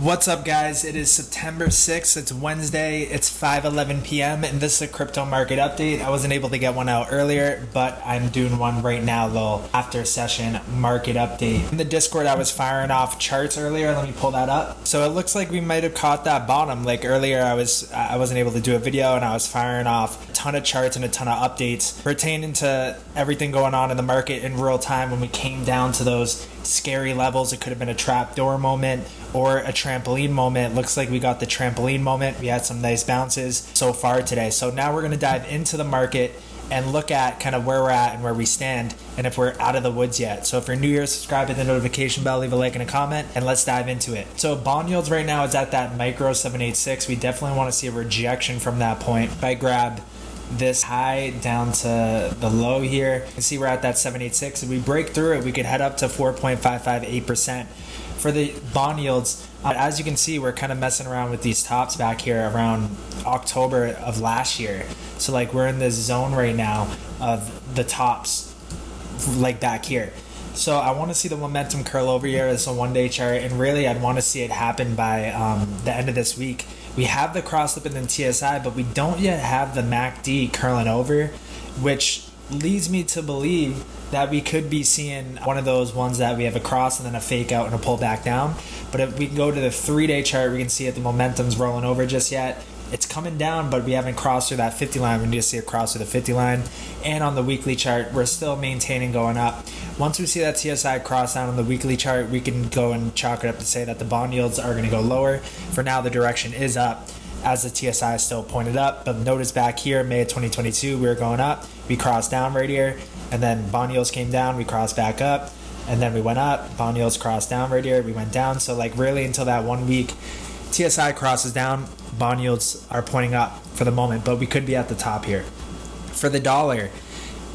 What's up, guys? It is September 6th. It's Wednesday. It's 5:11 p.m. and this is a crypto market update. I wasn't able to get one out earlier, but I'm doing one right now, little after session market update. In the Discord, I was firing off charts earlier. Let me pull that up. So it looks like we might have caught that bottom. Like earlier, I wasn't able to do a video and I was firing off a ton of charts and a ton of updates pertaining to everything going on in the market in real time. When we came down to those scary levels, it could have been a trapdoor moment or a trampoline moment. Looks like we got the trampoline moment. We had some nice bounces so far today. So now we're going to dive into the market and look at kind of where we're at and where we stand and if we're out of the woods yet. So if you're new here, subscribe, hit the notification bell, leave a like and a comment, and let's dive into it. So bond yields right now is at that micro 786. We definitely want to see a rejection from that point. If I grab this high down to the low here, you can see we're at that 786. If we break through it, we could head up to 4.558%. For the bond yields, as you can see, we're kind of messing around with these tops back here around October of last year. So like we're in this zone right now of the tops like back here. So I want to see the momentum curl over here as a one-day chart, and really I'd want to see it happen by the end of this week. We have the cross up in the TSI, but we don't yet have the MACD curling over, which leads me to believe that we could be seeing one of those ones that we have a cross and then a fake out and a pull back down. But if we go to the 3-day chart, we can see that the momentum's rolling over just yet. It's coming down, but we haven't crossed through that 50 line. We need to see it cross through the 50 line. And on the weekly chart, we're still maintaining going up. Once we see that TSI cross down on the weekly chart, we can go and chalk it up to say that the bond yields are going to go lower. For now, the direction is up, as the TSI is still pointed up. But notice back here, May of 2022, we were going up. We crossed down right here, and then bond yields came down. We crossed back up, and then we went up. Bond yields crossed down right here. We went down. So like really until that 1 week, TSI crosses down, bond yields are pointing up for the moment, but we could be at the top here. For the dollar,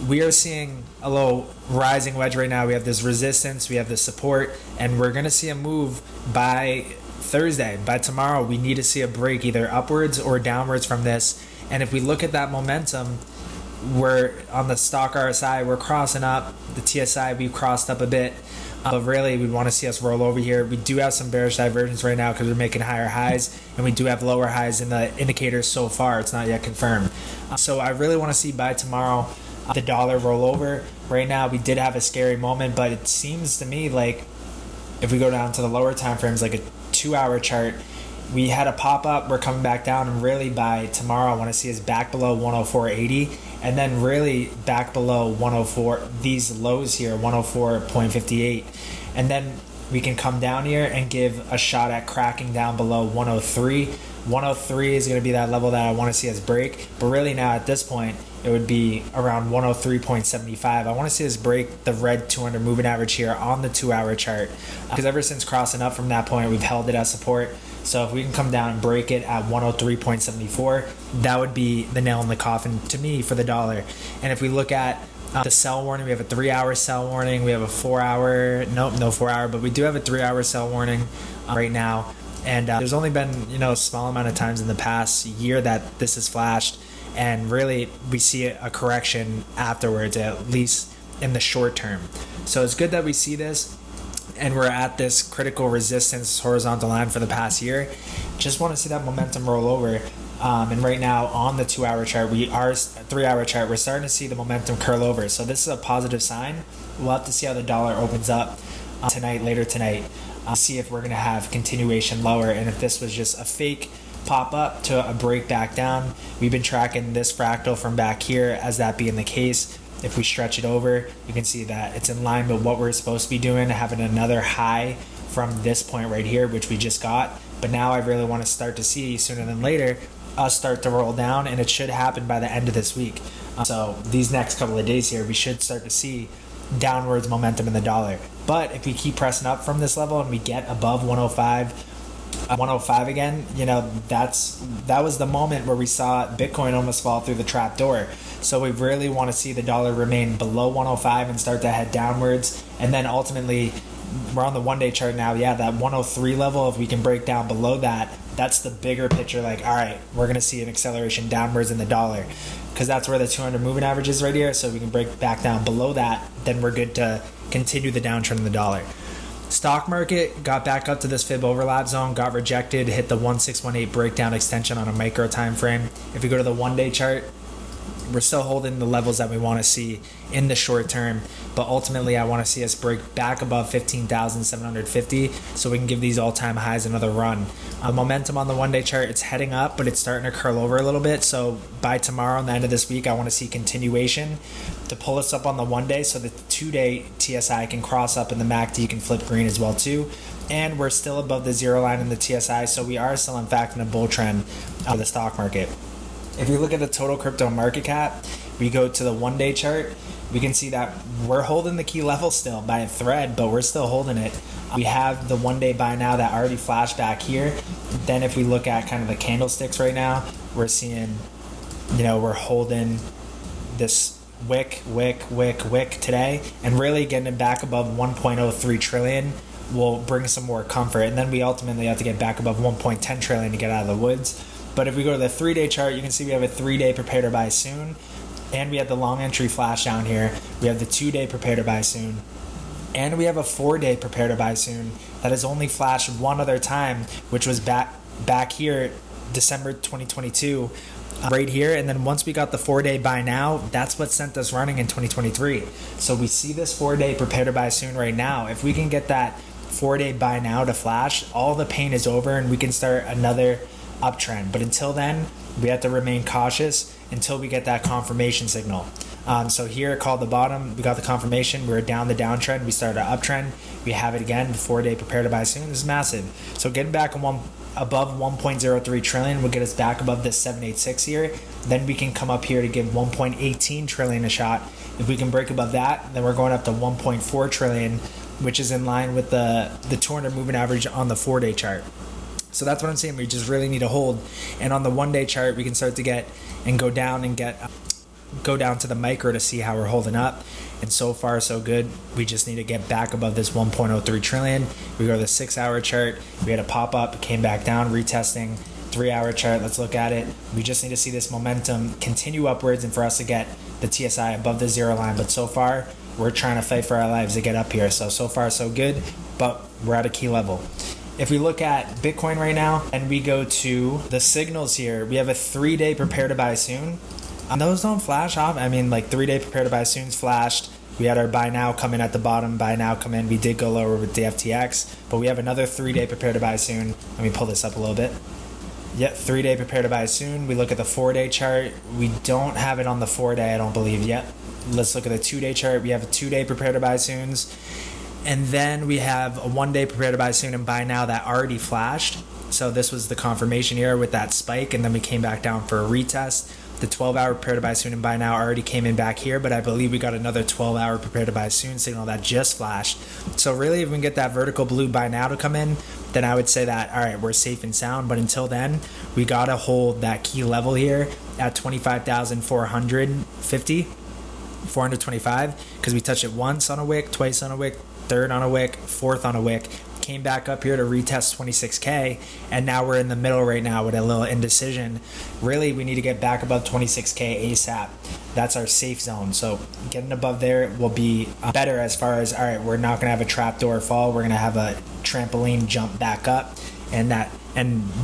we are seeing a little rising wedge right now. We have this resistance, we have this support, and we're going to see a move by Thursday. By tomorrow, we need to see a break either upwards or downwards from this. And if we look at that momentum, we're on the stock RSI, we're crossing up. The TSI, we've crossed up a bit. But really, we want to see us roll over here. We do have some bearish divergence right now because we're making higher highs, and we do have lower highs in the indicators so far. It's not yet confirmed. So I really want to see by tomorrow the dollar roll over. Right now, we did have a scary moment, but it seems to me like if we go down to the lower time frames, like a 2-hour chart, we had a pop up, we're coming back down, and really by tomorrow I want to see us back below 104.80 and then really back below 104, these lows here, 104.58, and then we can come down here and give a shot at cracking down below 103. 103 is going to be that level that I want to see us break, but really now at this point it would be around 103.75. I want to see us break the red 200 moving average here on the 2-hour chart, because ever since crossing up from that point, we've held it as support. So if we can come down and break it at 103.74, that would be the nail in the coffin to me for the dollar. And if we look at the sell warning, we have a 3-hour sell warning, we have a 4-hour, no 4-hour, but we do have a 3-hour sell warning right now. And there's only been a small amount of times in the past year that this has flashed, and really we see a correction afterwards, at least in the short term. So it's good that we see this, and we're at this critical resistance horizontal line for the past year. Just want to see that momentum roll over. And right now on the 2-hour chart, 3-hour chart, we're starting to see the momentum curl over. So this is a positive sign. We'll have to see how the dollar opens up later tonight. See if we're going to have continuation lower, and if this was just a fake pop up to a break back down. We've been tracking this fractal from back here as that being the case. If we stretch it over, you can see that it's in line with what we're supposed to be doing, having another high from this point right here, which we just got. But now I really want to start to see sooner than later us start to roll down, and it should happen by the end of this week. So these next couple of days here, we should start to see downwards momentum in the dollar. But if we keep pressing up from this level and we get above 105 again, that was the moment where we saw Bitcoin almost fall through the trapdoor. So we really want to see the dollar remain below 105 and start to head downwards. And then ultimately, we're on the 1-day chart now. Yeah, that 103 level, if we can break down below that, that's the bigger picture. Like, all right, we're going to see an acceleration downwards in the dollar, because that's where the 200 moving average is right here. So if we can break back down below that, then we're good to continue the downtrend in the dollar. Stock market got back up to this fib overlap zone, got rejected, hit the 1618 breakdown extension on a micro time frame. If we go to the 1-day chart, we're still holding the levels that we want to see in the short term, but ultimately I want to see us break back above 15,750 so we can give these all-time highs another run. Momentum on the 1-day chart, it's heading up, but it's starting to curl over a little bit. So by tomorrow, on the end of this week, I want to see continuation to pull us up on the 1-day so the 2-day TSI can cross up and the MACD can flip green as well too. And we're still above the zero line in the TSI, so we are still in fact in a bull trend of the stock market. If we look at the total crypto market cap, we go to the 1-day chart, we can see that we're holding the key level still by a thread, but we're still holding it. We have the 1-day buy now that already flashed back here. Then if we look at kind of the candlesticks right now, we're seeing, we're holding this wick today, and really getting it back above 1.03 trillion will bring some more comfort. And then we ultimately have to get back above 1.10 trillion to get out of the woods. But if we go to the 3-day chart, you can see we have a 3-day prepare to buy soon. And we have the long entry flash down here. We have the 2-day prepare to buy soon. And we have a 4-day prepare to buy soon that has only flashed one other time, which was back here, December 2022, right here. And then once we got the 4-day buy now, that's what sent us running in 2023. So we see this 4-day prepare to buy soon right now. If we can get that 4-day buy now to flash, all the pain is over and we can start another uptrend. But until then, we have to remain cautious until we get that confirmation signal. So here, called the bottom, we got the confirmation, we were down the downtrend, we started an uptrend, we have it again, the 4-day prepare to buy soon. This is massive. So getting back above 1.03 trillion will get us back above this 786 here. Then we can come up here to give 1.18 trillion a shot. If we can break above that, then we're going up to 1.4 trillion, which is in line with the 200 moving average on the 4-day chart. So that's what I'm saying. We just really need to hold. And on the 1-day chart, we can start to get and go down to the micro to see how we're holding up. And so far, so good. We just need to get back above this 1.03 trillion. We go to the 6-hour chart. We had a pop up, came back down, retesting. 3-hour chart, let's look at it. We just need to see this momentum continue upwards and for us to get the TSI above the zero line. But so far, we're trying to fight for our lives to get up here. So far, so good. But we're at a key level. If we look at Bitcoin right now and we go to the signals here, we have a 3-day prepare to buy soon. Those don't flash off. 3-day prepare to buy soon's flashed. We had our buy now come in at the bottom, buy now come in. We did go lower with the FTX, but we have another 3-day prepare to buy soon. Let me pull this up a little bit. Yep, 3-day prepare to buy soon. We look at the 4-day chart. We don't have it on the 4-day, I don't believe yet. Let's look at the 2-day chart. We have a 2-day prepare to buy soons. And then we have a 1-day prepare to buy soon and buy now that already flashed. So this was the confirmation here with that spike, and then we came back down for a retest. The 12-hour prepare to buy soon and buy now already came in back here, but I believe we got another 12-hour prepare to buy soon signal that just flashed. So really, if we can get that vertical blue buy now to come in, then I would say that, all right, we're safe and sound. But until then, we got to hold that key level here at 425, because we touched it once on a wick, twice on a wick, third on a wick, fourth on a wick, came back up here to retest 26K, and now we're in the middle right now with a little indecision. Really, we need to get back above 26K ASAP. That's our safe zone. So getting above there will be better as far as, all right, we're not going to have a trapdoor fall. We're going to have a trampoline jump back up. And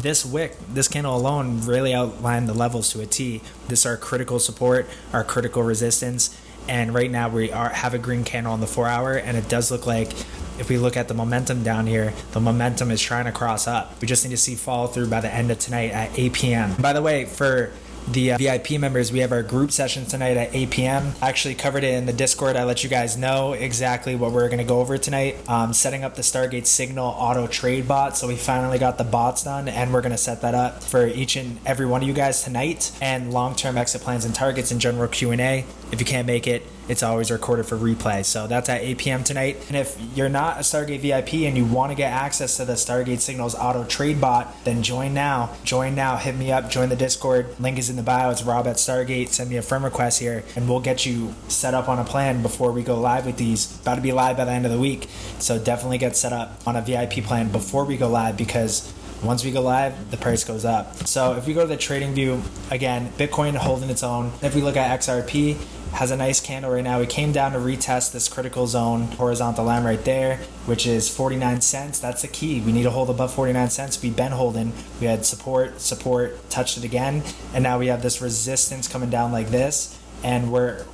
this wick, this candle alone really outlined the levels to a T. This is our critical support, our critical resistance. And right now we have a green candle on the 4-hour, and it does look like, if we look at the momentum down here, the momentum is trying to cross up. We just need to see follow through by the end of tonight at 8 p.m. By the way, for the VIP members, we have our group session tonight at 8 p.m. I actually covered it in the Discord. I let you guys know exactly what we're going to go over tonight. Setting up the Stargate Signal auto trade bot. So we finally got the bots done, and we're going to set that up for each and every one of you guys tonight. And long-term exit plans and targets and general Q&A. If you can't make it, it's always recorded for replay. So that's at 8 p.m. tonight. And if you're not a Stargate VIP and you want to get access to the Stargate Signals auto trade bot, then join now. Join now. Hit me up. Join the Discord. Link is in the bio. It's Rob at Stargate. Send me a friend request here, and we'll get you set up on a plan before we go live with these. About to be live by the end of the week. So definitely get set up on a VIP plan before we go live, because Once we go live, the price goes up. So if we go to the trading view, again, Bitcoin holding its own. If we look at XRP, has a nice candle right now. We came down to retest this critical zone horizontal line right there, which is 49 cents. That's the key. We need to hold above 49 cents. We've been holding. We had support, touched it again, and now we have this resistance coming down like this, and we're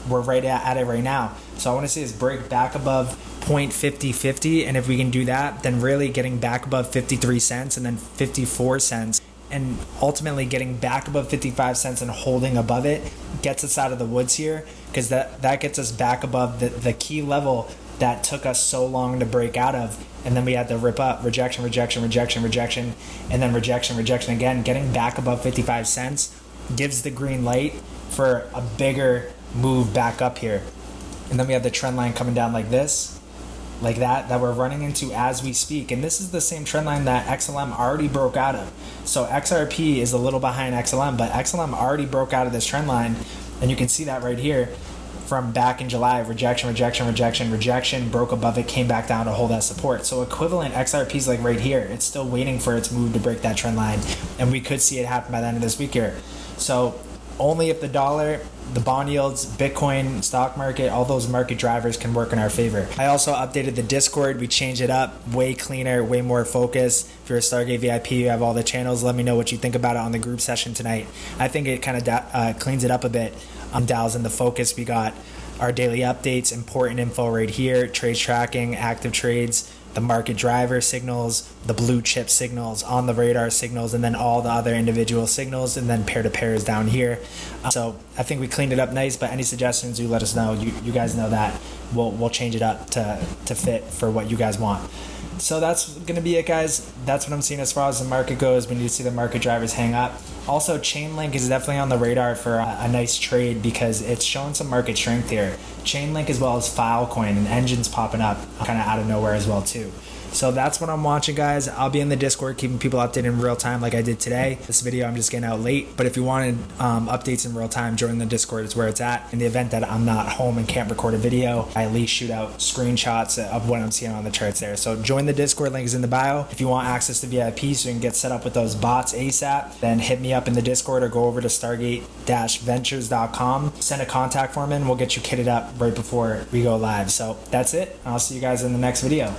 right at it right now. So I want to see us break back above 0.5050, and if we can do that, then really getting back above 53 cents and then 54 cents, and ultimately getting back above 55 cents and holding above it gets us out of the woods here, because that gets us back above the key level that took us so long to break out of. And then we had to rip up, rejection, and then rejection again. Getting back above 55 cents gives the green light for a bigger move back up here. And then we have the trend line coming down like this, like that we're running into as we speak. And this is the same trend line that XLM already broke out of. So XRP is a little behind XLM, but XLM already broke out of this trend line, and you can see that right here from back in July. Rejection, broke above it, came back down to hold that support. So equivalent XRP is like right here. It's still waiting for its move to break that trend line, and we could see it happen by the end of this week here. So only if the dollar, the bond yields, Bitcoin, stock market, all those market drivers can work in our favor. I also updated the Discord. We changed it up, way cleaner, way more focus. If you're a Stargate VIP, you have all the channels. Let me know what you think about it on the group session tonight. I think it kind of cleans it up a bit. Dials in the focus. We got our daily updates, important info right here, trades tracking, active trades, the market driver signals, the blue chip signals, on the radar signals, and then all the other individual signals, and then peer to pair is down here. So I think we cleaned it up nice, but any suggestions, you let us know. You guys know that we'll change it up to fit for what you guys want. So that's going to be it, guys. That's what I'm seeing as far as the market goes. We need to see the market drivers hang up. Also, Chainlink is definitely on the radar for a nice trade, because it's showing some market strength here. Chainlink as well as Filecoin, and Engine's popping up kind of out of nowhere as well too. So that's what I'm watching, guys. I'll be in the Discord keeping people updated in real time like I did today. This video I'm just getting out late, but if you wanted updates in real time, join the Discord. Is where it's at. In the event that I'm not home and can't record a video, I at least shoot out screenshots of what I'm seeing on the charts there. So join the Discord, link is in the bio. If you want access to VIP so you can get set up with those bots ASAP, then hit me up in the Discord or go over to stargate-ventures.com, send a contact form in, we'll get you kitted up right before we go live. So that's it. I'll see you guys in the next video.